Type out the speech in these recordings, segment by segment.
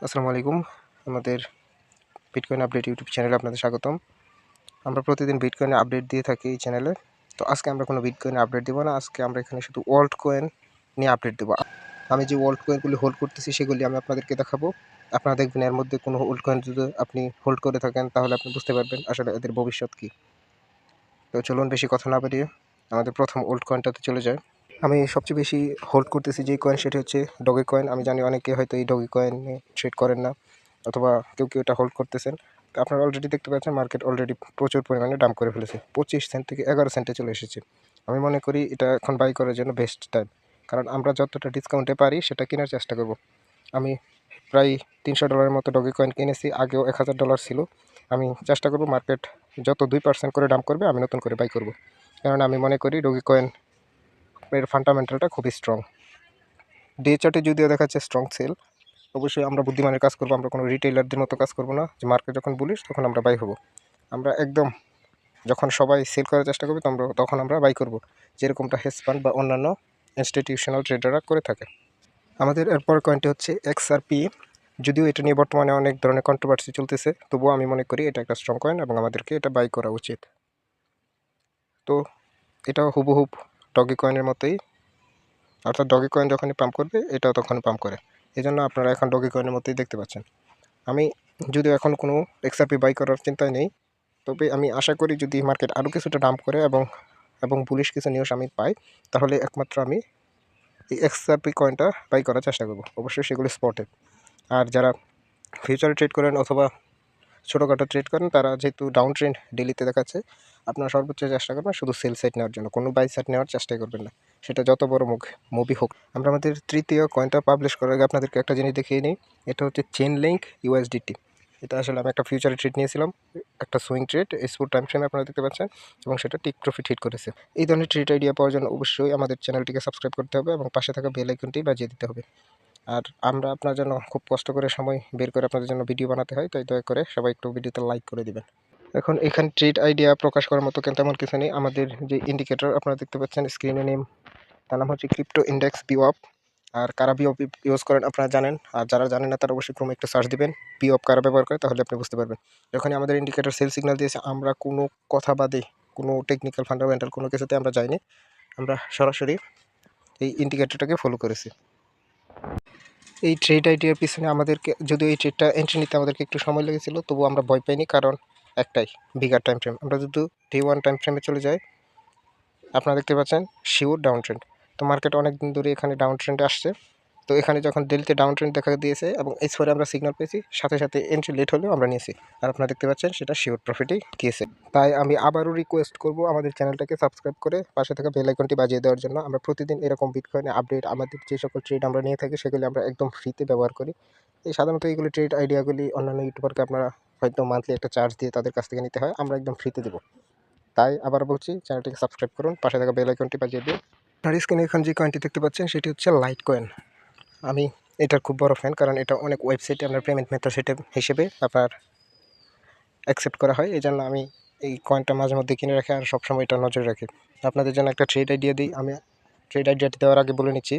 আসসালামু আলাইকুম। আমাদের বিটকয়েন আপডেট ইউটিউব চ্যানেলে আপনাদের স্বাগতম। আমরা প্রতিদিন বিটকয়েনের আপডেট দিয়ে থাকি এই চ্যানেলে। তো আজকে আমরা কোনো বিটকয়েনের আপডেট দেব না। আজকে আমরা এখানে শুধু ওয়ার্ল্ড কয়েন নিয়ে আপডেট দেব। আমি যে ওয়ার্ল্ড কয়েনগুলি হোল্ড করতেছি সেগুলি আমি আপনাদেরকে দেখাবো। আপনারা দেখবেন এর মধ্যে কোনো ওল্ড কয়েন যদি আপনি হোল্ড করে থাকেন তাহলে আপনি বুঝতে পারবেন আসলে এদের ভবিষ্যৎ কী। তো চলুন বেশি কথা না বাড়িয়ে আমাদের প্রথম ওল্ড কয়েনটাতে চলে যায়। আমি সবচেয়ে বেশি হোল্ড করতেছি যে কয়েন সেটি হচ্ছে ডগি কয়েন। আমি জানি অনেকে হয়তো এই ডগি কয়েন নিয়ে ট্রেড করেন না, অথবা কেউ এটা হোল্ড করতেছেন। তো আপনারা অলরেডি দেখতে পাচ্ছেন মার্কেট অলরেডি প্রচুর পরিমাণে ডাম্প করে ফেলেছে, 25 সেন্ট থেকে 11 সেন্টে চলে এসেছে। আমি মনে করি এটা এখন বাই করার জন্য বেস্ট টাইম, কারণ আমরা যতটা ডিসকাউন্টে পারি সেটা কেনার চেষ্টা করব। আমি প্রায় $300 মতো ডগি কয়েন কিনেছি, আগেও $1000 ছিল। আমি চেষ্টা করব মার্কেট যত 2% করে ডাম্প করবে আমি নতুন করে বাই করব, কারণ আমি মনে করি ডগি কয়েন এর ফান্ডামেন্টালটা খুবই স্ট্রং। ডে চার্টে যদিও দেখাচ্ছে স্ট্রং সেল, অবশ্যই আমরা বুদ্ধিমানের কাজ করবো। আমরা কোনো রিটেইলারদের মতো কাজ করবো না যে মার্কেট যখন বুলিশ তখন আমরা বাই হব। আমরা একদম যখন সবাই সেল করার চেষ্টা করবে তখন আমরা বাই করব, যেরকমটা হেজ ফান্ড বা অন্যান্য ইনস্টিটিউশনাল ট্রেডাররা করে থাকে। আমাদের এরপর কয়েনটি হচ্ছে XRP। যদিও এটা নিয়ে বর্তমানে অনেক ধরনের কন্ট্রোভার্সি চলতেছে, তবুও আমি মনে করি এটা একটা স্ট্রং কয়েন এবং আমাদেরকে এটা বাই করা উচিত। তো এটাও হুবহুব ডগি কয়েনের মতোই, অর্থাৎ ডগি কয়েন যখনই পাম্প করবে এটাও তখনই পাম্প করে। এই জন্য আপনারা এখন ডগি কয়েনের মতোই দেখতে পাচ্ছেন। আমি যদিও এখন কোনো XRP বাই করার চিন্তায় নেই, তবে আমি আশা করি যদি মার্কেট আরও কিছুটা ডাম্প করে এবং বুলিশ কিছু নিউজ আমি পাই, তাহলে একমাত্র আমি এই XRP কয়েনটা বাই করার চেষ্টা করব। অবশ্যই সেগুলি স্পটে। আর যারা ফিউচারে ট্রেড করেন অথবা ছোটোখাটো ট্রেড করেন, তারা যেহেতু ডাউন ট্রেন্ড ডেলিতে দেখাচ্ছে, আপনারা সর্বোচ্চ চেষ্টা করবেন শুধু সেল সাইড নেওয়ার জন্য, কোনো বাই সাইড নেওয়ার চেষ্টাই করবেন না, সেটা যত বড় মুভি হোক। আমরা আমাদের তৃতীয় কয়েনটা পাবলিশ করার আগে আপনাদেরকে একটা জিনিস দেখিয়ে নিই। এটা হচ্ছে চেইনলিংক USDT। এটা আসলে আমি একটা ফিউচারে ট্রেড নিয়েছিলাম, একটা সুইং ট্রেড S4 টাইম ফ্রেমে আপনারা দেখতে পাচ্ছেন, এবং সেটা টিক প্রফিট হিট করেছে। এই ধরনের ট্রেড আইডিয়া পাওয়ার জন্য অবশ্যই আমাদের চ্যানেলটিকে সাবস্ক্রাইব করতে হবে এবং পাশে থাকা বেল আইকনটি বাজিয়ে দিতে হবে। আর আমরা আপনার জন্য খুব কষ্ট করে সময় বের করে আপনাদের জন্য ভিডিও বানাতে হয়, তাই দয়া করে সবাই একটু ভিডিওতে লাইক করে দিবেন। এখন এখানে ট্রেড আইডিয়া প্রকাশ করার মতো তেমন কিছু নেই। আমাদের যে ইন্ডিকেটর আপনারা দেখতে পাচ্ছেন স্ক্রিনে নেম, তার নাম হচ্ছে ক্রিপ্টো ইন্ডেক্স বিওপ। আর কারা বিওপ ইউজ করেন আপনারা জানেন, আর যারা জানেন না তারা অবশ্যই ক্রমে একটু সার্চ দিবেন বিওপ কারা ব্যবহার করে, তাহলে আপনি বুঝতে পারবেন। যখনই আমাদের ইন্ডিকেটর সেল সিগন্যাল দিয়েছে, আমরা কোনো কথা বাদে, কোনো টেকনিক্যাল ফান্ডামেন্টাল কোনো কিছুতে আমরা যাইনি, আমরা সরাসরি এই ইন্ডিকেটরটাকে ফলো করেছি। এই ট্রেড আইডিয়ার পিছনে আমাদেরকে, যদিও এই ট্রেডটা এন্ট্রি নিতে আমাদেরকে একটু সময় লেগেছিল, তবুও আমরা ভয় পাইনি, কারণ একটাই বিগার টাইম ফ্রেম। আমরা যদি D1 টাইম ফ্রেমে চলে যাই, আপনারা দেখতে পাচ্ছেন শিওর ডাউন ট্রেন্ড। তো মার্কেট অনেক দিন ধরে এখানে ডাউন ট্রেন্ডে আসছে। তো এখানে যখন ডেলিতে ডাউন ট্রেন্ড দেখা দিয়েছে এবং S4 আমরা সিগন্যাল পেয়েছি, সাথে সাথে এন্ট্রি লেট হলেও আমরা নিয়েছি, আর আপনারা দেখতে পাচ্ছেন সেটা শিওর প্রফিটেই গিয়েছে। তাই আমি আবারও রিকোয়েস্ট করব আমাদের চ্যানেলটাকে সাবস্ক্রাইব করে পাশে থাকা বেল আইকনটি বাজিয়ে দেওয়ার জন্য। আমরা প্রতিদিন এরকম বিটকয়েনে আপডেট, আমাদের যে সকল ট্রেড আমরা নিয়ে থাকি সেগুলি আমরা একদম ফ্রিতে ব্যবহার করি। সাধারণত এইগুলি ট্রেড আইডিয়াগুলি অন্যান্য ইউটিউবারকে আপনারা হয়তো মান্থলি একটা চার্জ দিয়ে তাদের কাছ থেকে নিতে হয়, আমরা একদম ফ্রিতে দেবো। তাই আবার বলছি, চ্যানেলটিকে সাবস্ক্রাইব করুন, পাশে থাকা বেল আইকনটি বাজিয়ে দিন। আপনার স্ক্রিনে এখন যে কয়েনটি দেখতে পাচ্ছেন সেটি হচ্ছে লাইট কয়েন। আমি এটার খুব বড় ফ্যান, কারণ এটা অনেক ওয়েবসাইটে আপনার পেমেন্ট মেথড হিসেবে আপনার অ্যাকসেপ্ট করা হয়। এই জন্য আমি এই কয়েনটা মাঝে মধ্যে কিনে রাখি আর সবসময় এটা নজরে রাখি। আপনাদের জন্য একটা ট্রেড আইডিয়া দিই। আমি ট্রেড আইডিয়াটি দেওয়ার আগে বলে নিচ্ছি,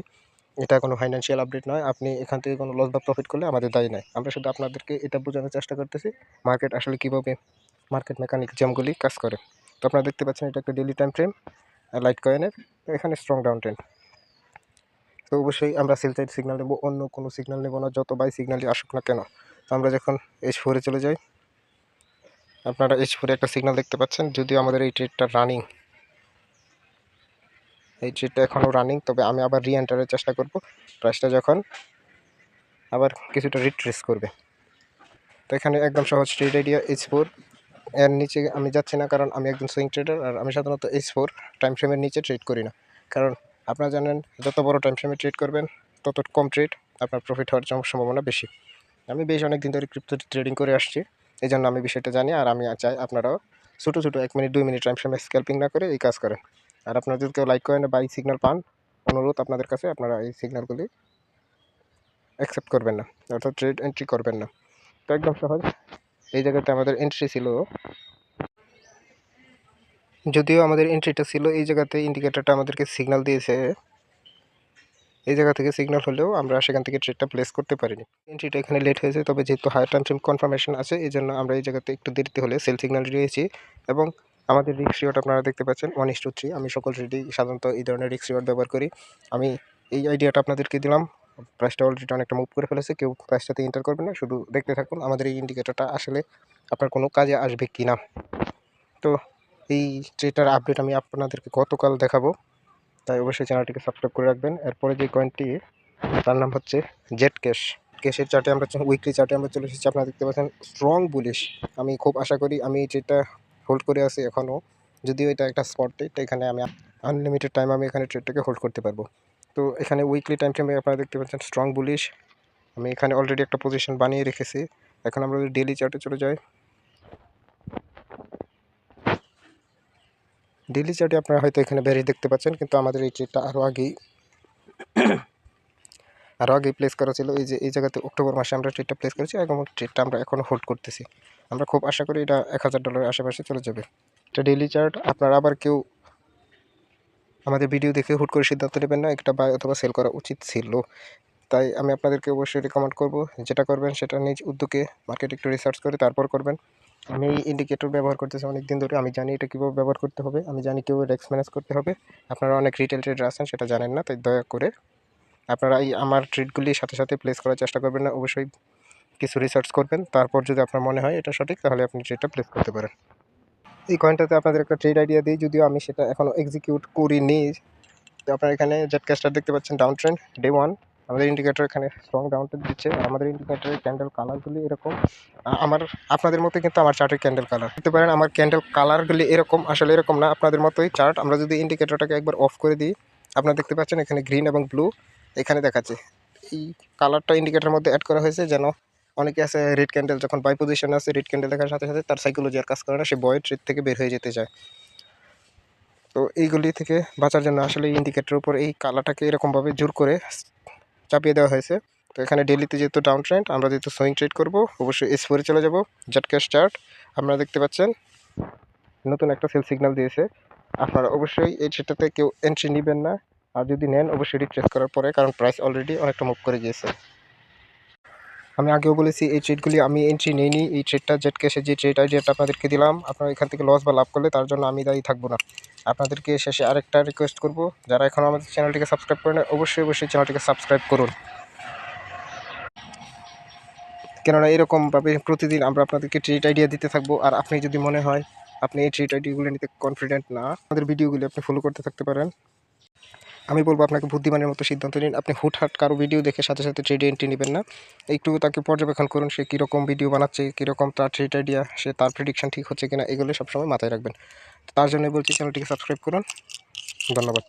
এটা কোনো ফাইন্যান্সিয়াল আপডেট নয়। আপনি এখান থেকে কোনো লস বা প্রফিট করলে আমাদের দায়ী নয়। আমরা শুধু আপনাদেরকে এটা বোঝানোর চেষ্টা করতেছি মার্কেট আসলে কীভাবে, মার্কেট মেকানিজমগুলি কাজ করে। তো আপনারা দেখতে পাচ্ছেন এটা একটা ডেইলি টাইম ফ্রেম লাইট কয়েনের, এখানে স্ট্রং ডাউন ট্রেন্ড। তো অবশ্যই আমরা সেল সাইড সিগন্যাল নেব, অন্য কোনো সিগন্যাল নেব না, যত বাই সিগন্যালই আসুক না কেন। তো আমরা যখন H4 চলে যাই, আপনারা H4 একটা সিগন্যাল দেখতে পাচ্ছেন। যদিও আমাদের এই ট্রেডটা রানিং, এই ট্রেডটা এখনও রানিং, তবে আমি আবার রিএন্টারের চেষ্টা করব প্রাইসটা যখন আবার কিছুটা রিট্রেস করবে। তো এখানে একদম সহজ ট্রেড আইডিয়া H4, এর নিচে আমি যাচ্ছি না, কারণ আমি একজন সুইং ট্রেডার আর আমি সাধারণত H4 টাইম ফ্রেমের নিচে ট্রেড করি না। কারণ আপনারা জানেন যত বড় টাইম ফ্রেমে ট্রেড করবেন তত কম ট্রেড আপনার প্রফিট হওয়ার সম্ভাবনা বেশি। আমি বেশ অনেক দিন ধরে ক্রিপ্টো ট্রেডিং করে আসছি, এই জন্য আমি বিষয়টা জানি। আর আমি চাই আপনারাও ছোটো ছোটো 1 মিনিট 2 মিনিট টাইম ফ্রেমে স্ক্যাল্পিং না করে এই কাজ করেন। আর আপনারা যদি কেউ লাইক করেন বাই সিগন্যাল পান, অনুরোধ আপনাদের কাছে, আপনারা এই সিগন্যালগুলি অ্যাকসেপ্ট করবেন না, অর্থাৎ ট্রেড এন্ট্রি করবেন না। তো একদম সহজ, এই জায়গাতে আমাদের এন্ট্রি ছিল, যদিও আমাদের এন্ট্রিটা ছিল এই জায়গাতে, ইন্ডিকেটরটা আমাদেরকে সিগন্যাল দিয়েছে এই জায়গা থেকে সিগন্যাল হলেও আমরা সেখান থেকে ট্রেডটা প্লেস করতে পারিনি। এন্ট্রিটা এখানে লেট হয়েছে, তবে যেহেতু হায়ার টাইম ফ্রেম কনফার্মেশন আছে এই জন্য আমরা এই জায়গাতে একটু দেরিতে হলে সেল সিগন্যাল দিয়েছি। এবং আমাদের রিস্ক রিওয়ার্ড আপনারা দেখতে পাচ্ছেন 1:3। আমি সকল ট্রেডেই সাধারণত এই ধরনের রিস্ক রিওয়ার্ড ব্যবহার করি। আমি এই আইডিয়াটা আপনাদেরকে দিলাম। প্রাইসটা অলরেডি অনেকটা মুভ করে ফেলেছে, কেউ প্রাইসটাতে এন্টার করবেন না, শুধু দেখতে থাকুন আমাদের এই ইন্ডিকেটরটা আসলে আপনার কোনো কাজে আসবে কি না। তো এই ট্রেডটার আপডেট আমি আপনাদেরকে গতকাল দেখাবো, তাই অবশ্যই চ্যানেলটিকে সাবস্ক্রাইব করে রাখবেন। এরপরে যে কয়েনটি তার নাম হচ্ছে জেট ক্যাশ। ক্যাশের চার্টে আমরা উইকলি চার্টে আমরা চলে এসেছি, আপনারা দেখতে পাচ্ছেন স্ট্রং বুলিশ। আমি খুব আশা করি আমি এই ট্রেডটা হোল্ড করে আছি এখনও, যদিও এটা একটা স্পট ট্রেড, এখানে আমি আনলিমিটেড টাইম আমি এখানে ট্রেডটাকে হোল্ড করতে পারবো। তো এখানে উইকলি টাইম ফ্রেমে আপনারা দেখতে পাচ্ছেন স্ট্রং বুলিশ। আমি এখানে অলরেডি একটা পজিশন বানিয়ে রেখেছি। এখন আমরা ডেইলি চার্টে চলে যাই। ডেইলি চার্টে আপনারা হয়তো এখানে বেরিয়ে দেখতে পাচ্ছেন, কিন্তু আমাদের এই ট্রেডটা আরও আগেই প্লেস করা ছিল। এই যে এই জায়গাতে অক্টোবর মাসে আমরা ট্রেডটা প্লেস করেছি এবং ট্রেডটা আমরা এখনও হোল্ড করতেছি। আমরা খুব আশা করি এটা $1000 আশেপাশে চলে যাবে। এটা ডেইলি চার্ট। আপনারা আবার কেউ আমাদের ভিডিও দেখে হুট করে সিদ্ধান্ত নেবেন না একটা বাই অথবা সেল করা উচিত ছিল। তাই আমি আপনাদেরকে অবশ্যই রিকমেন্ড করব, যেটা করবেন সেটা নিজ উদ্যোগে মার্কেট একটু রিসার্চ করে তারপর করবেন। আমি এই ইন্ডিকেটর ব্যবহার করতেছি অনেক দিন ধরে, আমি জানি এটা কীভাবে ব্যবহার করতে হবে, আমি জানি কীভাবে রিস্ক ম্যানেজ করতে হবে। আপনারা অনেক রিটেল ট্রেডার আছেন সেটা জানেন না, তাই দয়া করে আপনারা এই আমার ট্রেডগুলির সাথে সাথে প্লেস করার চেষ্টা করবেন না। অবশ্যই কিছু রিসার্চ করবেন, তারপর যদি আপনার মনে হয় এটা সঠিক তাহলে আপনি ট্রেডটা প্লেস করতে পারেন। এই কয়েনটাতে আপনাদের একটা ট্রেড আইডিয়া দিই, যদিও আমি সেটা এখনও এক্সিকিউট করিনি। তো আপনারা এখানে জেট ক্যাশটা দেখতে পাচ্ছেন ডাউন ট্রেন্ড ডে 1। আমাদের ইন্ডিকেটর এখানে স্ট্রং ডাউন ট্রেন্ড দিচ্ছে, আর আমাদের ইন্ডিকেটরের ক্যান্ডেল কালারগুলি এরকম। আপনাদের মতো কিন্তু আমার চার্টের ক্যান্ডেল কালার দেখতে পারেন, আমার ক্যান্ডেল কালারগুলি এরকম, আসলে এরকম না, আপনাদের মতোই চার্ট। আমরা যদি ইন্ডিকেটরটাকে একবার অফ করে দিই, আপনারা দেখতে পাচ্ছেন এখানে গ্রিন এবং ব্লু এখানে দেখাচ্ছে। এই কালারটা ইন্ডিকেটরের মধ্যে অ্যাড করা হয়েছে যেন অনেকে আছে রেড ক্যান্ডেল যখন বাই পজিশনে আছে, রেড ক্যান্ডেল দেখার সাথে সাথে তার সাইকোলজি আর কাজ করে না, সে বয়ের ট্রেড থেকে বের হয়ে যেতে চায়। তো এইগুলি থেকে বাঁচার জন্য আসলে এই ইন্ডিকেটরের উপর এই কালারটাকে এরকমভাবে জোর করে চাপিয়ে দেওয়া হয়েছে। তো এখানে ডেলিতে যেহেতু ডাউন ট্রেন্ড, আমরা যেহেতু সুইং ট্রেড করবো অবশ্যই S4 চলে যাব। জেট ক্যাশ চার্ট আপনারা দেখতে পাচ্ছেন নতুন একটা সেল সিগন্যাল দিয়েছে। আপনারা অবশ্যই এই সেটাতে কেউ এন্ট্রি নেবেন না, আর যদি নেন অবশ্যই রিট্রেস করার পরে, কারণ প্রাইস অলরেডি অনেকটা মুভ করে গিয়েছে। আমি আগেও বলেছি এই ট্রেডগুলি আমি এন্ট্রি নিইনি। এই ট্রেডটা জেট ক্যাশে যে ট্রেড আইডিয়াটা আপনাদেরকে দিলাম, আপনারা এখান থেকে লস বা লাভ করলে তার জন্য আমি দায়ী থাকবো না। আপনাদেরকে শেষে আরেকটা রিকোয়েস্ট করব, যারা এখনও আমাদের চ্যানেলটিকে সাবস্ক্রাইব করেন অবশ্যই চ্যানেলটিকে সাবস্ক্রাইব করুন, কেননা এরকমভাবে প্রতিদিন আমরা আপনাদেরকে ট্রেড আইডিয়া দিতে থাকবো। আর আপনি যদি মনে হয় আপনি এই ট্রেড আইডিয়াগুলো নিতে কনফিডেন্ট না, আমাদের ভিডিওগুলি আপনি ফলো করতে থাকতে পারেন। আমি বলবো আপনাকে বুদ্ধিমানের মতো সিদ্ধান্ত নিন। আপনি হুটহাট কারো ভিডিও দেখে সাথে সাথে ট্রেডে এন্ট্রি নেবেন না, একটু তাকে পর্যবেক্ষণ করুন, সে কীরকম ভিডিও বানাচ্ছে, কীরকম তার ট্রেড আইডিয়া, সে তার প্রেডিকশন ঠিক হচ্ছে কিনা, এগুলো সবসময় মাথায় রাখবেন। তার জন্য বলছি চ্যানেলটিকে সাবস্ক্রাইব করুন। ধন্যবাদ।